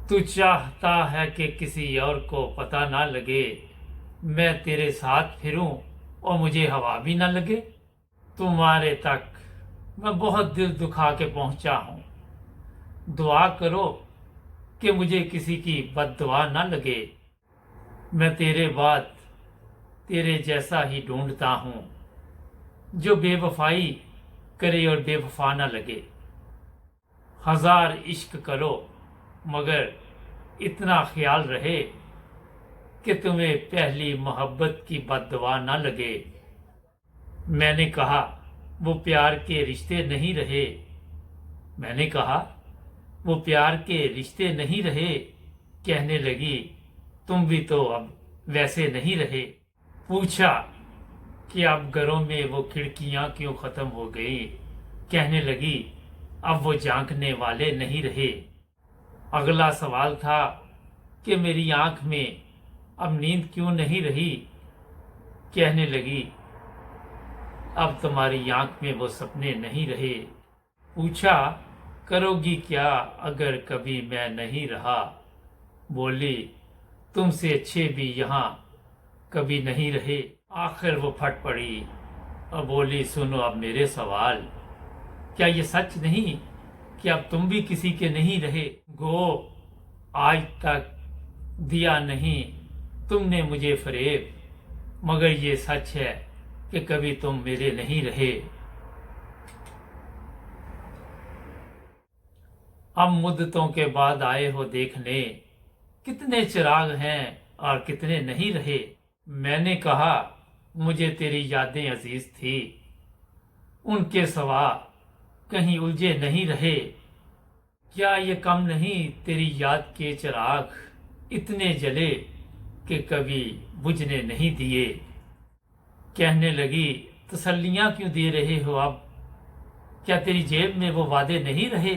تو چاہتا ہے کہ کسی اور کو پتہ نہ لگے، میں تیرے ساتھ پھروں اور مجھے ہوا بھی نہ لگے۔ تمہارے تک میں بہت دل دکھا کے پہنچا ہوں، دعا کرو کہ مجھے کسی کی بد دعا نہ لگے۔ میں تیرے بعد تیرے جیسا ہی ڈھونڈتا ہوں، جو بے وفائی کرے اور بے وفا نہ لگے۔ ہزار عشق کرو مگر اتنا خیال رہے کہ تمہیں پہلی محبت کی بد دعا نہ لگے۔ میں نے کہا وہ پیار کے رشتے نہیں رہے، میں نے کہا وہ پیار کے رشتے نہیں رہے، کہنے لگی تم بھی تو اب ویسے نہیں رہے۔ پوچھا کہ اب گھروں میں وہ کھڑکیاں کیوں ختم ہو گئی، کہنے لگی اب وہ جھانکنے والے نہیں رہے۔ اگلا سوال تھا کہ میری آنکھ میں اب نیند کیوں نہیں رہی، کہنے لگی اب تمہاری آنکھ میں وہ سپنے نہیں رہے۔ پوچھا کرو گی کیا اگر کبھی میں نہیں رہا، بولی تم سے اچھے بھی یہاں کبھی نہیں رہے۔ آخر وہ پھٹ پڑی اور بولی سنو اب میرے سوال، کیا یہ سچ نہیں کہ اب تم بھی کسی کے نہیں رہے؟ گو آج تک دیا نہیں تم نے مجھے فریب، مگر یہ سچ ہے کہ کبھی تم میرے نہیں رہے۔ اب مدتوں کے بعد آئے ہو دیکھنے، کتنے چراغ ہیں اور کتنے نہیں رہے۔ میں نے کہا مجھے تیری یادیں عزیز تھی، ان کے سوا کہیں الجھے نہیں رہے۔ کیا یہ کم نہیں تیری یاد کے چراغ اتنے جلے کہ کبھی بجھنے نہیں دیے۔ کہنے لگی تسلیاں کیوں دے رہے ہو اب، کیا تیری جیب میں وہ وعدے نہیں رہے؟